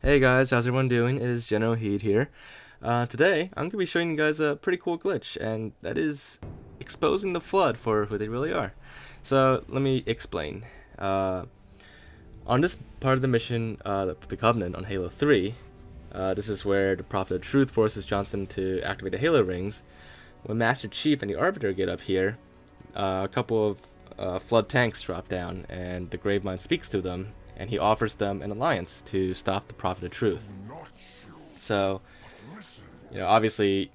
Hey guys, how's everyone doing? It is Generalkidd here. Today, I'm going to be showing you guys a pretty cool glitch, and that is exposing the Flood for who they really are. So, let me explain. On this part of the mission, the Covenant on Halo 3, this is where the Prophet of Truth forces Johnson to activate the Halo rings. When Master Chief and the Arbiter get up here, a couple of Flood tanks drop down, and the Gravemind speaks to them, and he offers them an alliance to stop the Prophet of Truth. So, obviously,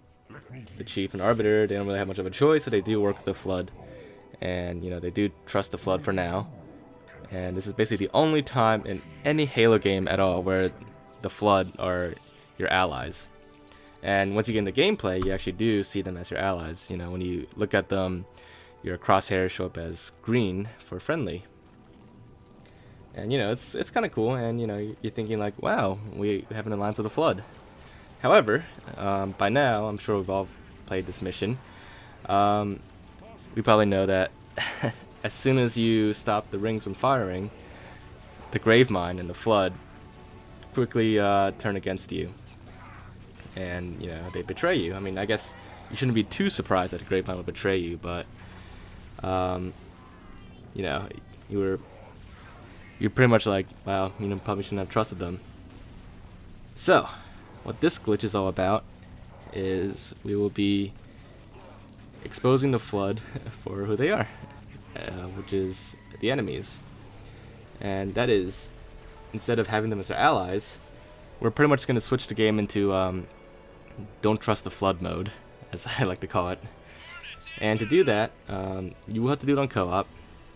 the Chief and Arbiter, they don't really have much of a choice, so they do work with the Flood, and, they do trust the Flood for now. And this is basically the only time in any Halo game at all where the Flood are your allies. And once you get into gameplay, you actually do see them as your allies. When you look at them, your crosshairs show up as green for friendly. And it's kind of cool, and you're thinking like, wow, we have an alliance with the Flood. However, by now, I'm sure we've all played this mission. We probably know that as soon as you stop the rings from firing, the Gravemind and the Flood quickly turn against you. And, they betray you. I mean, I guess you shouldn't be too surprised that the Gravemind would betray you, but, you're pretty much like, wow, probably shouldn't have trusted them. So, what this glitch is all about is we will be exposing the Flood for who they are, which is the enemies. And that is, instead of having them as our allies, we're pretty much going to switch the game into don't trust the Flood mode, as I like to call it. And to do that, you will have to do it on co-op.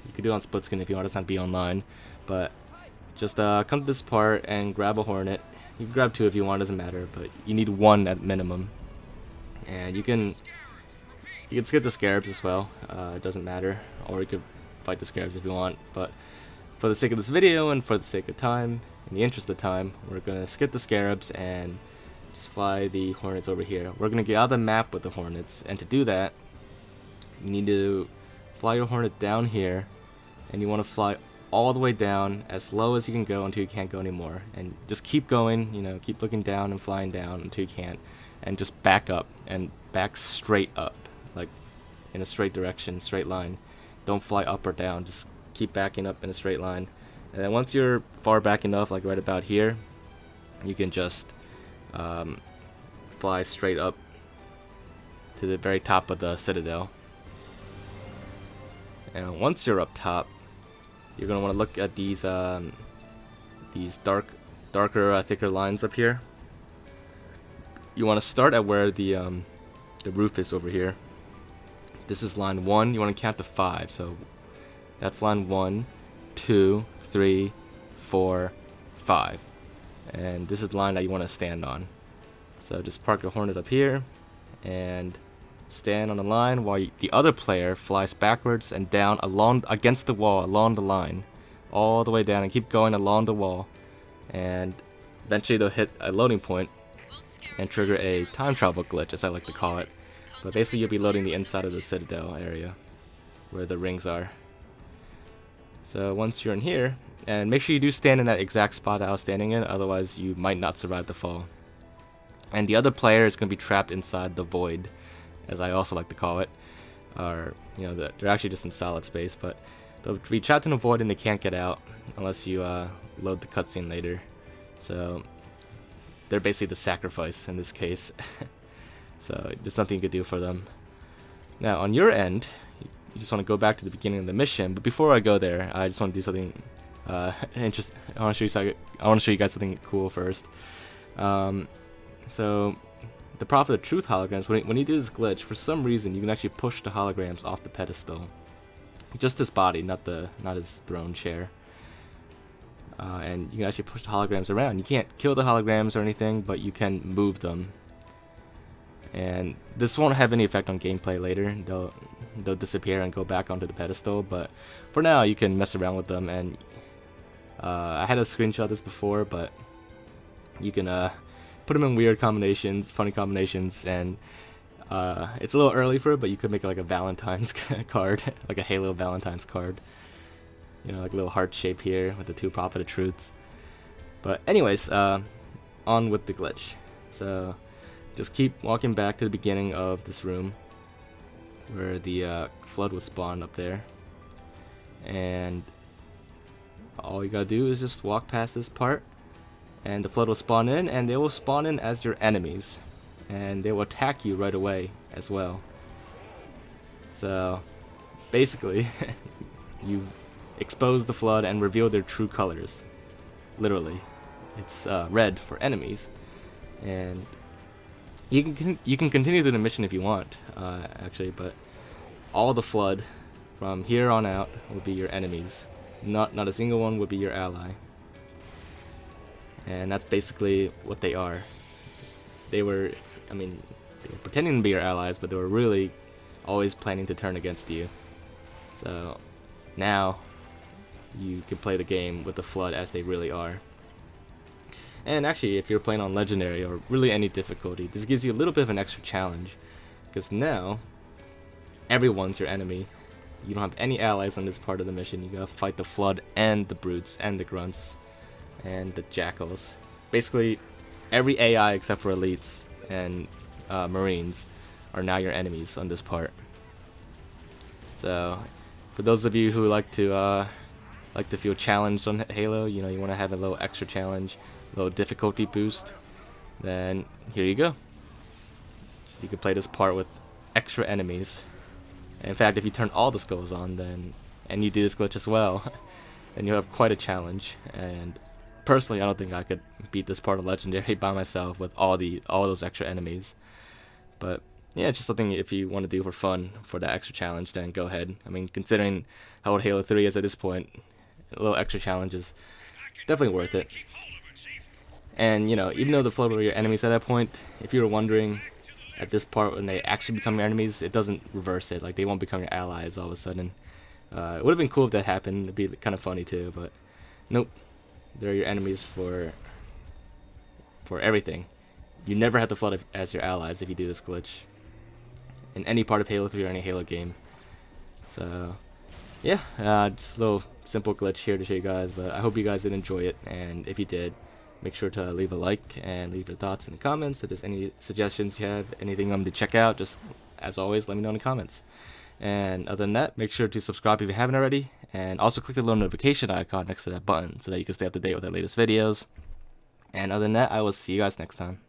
You could do it on split screen if you want, it doesn't have to be online. But just come to this part and grab a Hornet. You can grab two if you want, doesn't matter, but you need one at minimum. And you can skip the Scarabs as well, it doesn't matter. Or you could fight the Scarabs if you want, but for the sake of this video and for the sake of time, in the interest of time, we're going to skip the Scarabs and just fly the Hornets over here. We're going to get out of the map with the Hornets, and to do that, you need to fly your Hornet down here, and you want to fly all the way down as low as you can go until you can't go anymore, and just keep going, keep looking down and flying down until you can't, and just back up and back straight up, like in a straight direction, straight line. Don't fly up or down, just keep backing up in a straight line. And then once you're far back enough, like right about here, you can just fly straight up to the very top of the Citadel. And once you're up top, you're going to want to look at these darker, thicker lines up here. You want to start at where the roof is over here. This is line 1. You want to count to 5. So that's line 1, 2, 3, 4, 5. And this is the line that you want to stand on. So just park your Hornet up here and stand on the line while the other player flies backwards and down against the wall along the line, all the way down, and keep going along the wall, and eventually they'll hit a loading point and trigger a time travel glitch, as I like to call it. But basically you'll be loading the inside of the Citadel area where the rings are. So once you're in here, and make sure you do stand in that exact spot that I was standing in, otherwise you might not survive the fall. And the other player is going to be trapped inside the void, as I also like to call it. Or, they're actually just in solid space, but they'll be trapped in a void and they can't get out unless you load the cutscene later. So they're basically the sacrifice in this case. So there's nothing you could do for them. Now on your end, you just want to go back to the beginning of the mission. But before I go there, I just want to do something interesting. I want to show you guys something cool first. So the Prophet of Truth holograms, when you do this glitch, for some reason you can actually push the holograms off the pedestal. Just his body, not his throne chair. And you can actually push the holograms around. You can't kill the holograms or anything, but you can move them. And this won't have any effect on gameplay later. They'll disappear and go back onto the pedestal, but for now you can mess around with them. And I had a screenshot of this before, but you can put them in weird combinations, funny combinations, and it's a little early for it, but you could make like a Valentine's card, like a Halo Valentine's card. Like a little heart shape here with the two Prophet of Truths. But anyways, on with the glitch. So just keep walking back to the beginning of this room where the flood was spawned up there, and all you gotta do is just walk past this part, and the flood will spawn in, and they will spawn in as your enemies, and they will attack you right away as well. So basically you've exposed the flood and revealed their true colors. Literally, it's red for enemies, and you can continue through the mission if you want, actually, but all the flood from here on out will be your enemies. Not a single one would be your ally. And that's basically what they are. They were, I mean, they were pretending to be your allies, but they were really always planning to turn against you. So now you can play the game with the flood as they really are. And actually, if you're playing on legendary or really any difficulty, this gives you a little bit of an extra challenge, because now everyone's your enemy. You don't have any allies on this part of the mission. You gotta fight the flood and the brutes and the grunts and the jackals. Basically, every AI except for elites and marines are now your enemies on this part. So, for those of you who like to feel challenged on Halo, you know, you want to have a little extra challenge, a little difficulty boost, then here you go. So you can play this part with extra enemies. In fact, if you turn all the skulls on, then and you do this glitch as well, then you have quite a challenge. And personally, I don't think I could beat this part of Legendary by myself with all those extra enemies. But yeah, it's just something if you want to do for fun for that extra challenge, then go ahead. I mean, considering how old Halo 3 is at this point, a little extra challenge is definitely worth it. And you know, even though the flood were your enemies at that point, if you were wondering, at this part when they actually become your enemies, it doesn't reverse it. Like, they won't become your allies all of a sudden. It would have been cool if that happened. It'd be kind of funny too, but nope. They're your enemies for everything. You never have the flood as your allies if you do this glitch in any part of Halo 3 or any Halo game. So yeah, just a little simple glitch here to show you guys, but I hope you guys did enjoy it, and if you did, make sure to leave a like and leave your thoughts in the comments. If there's any suggestions you have, anything you want me to check out, just as always, let me know in the comments. And other than that, make sure to subscribe if you haven't already, and also click the little notification icon next to that button so that you can stay up to date with our latest videos. And other than that, I will see you guys next time.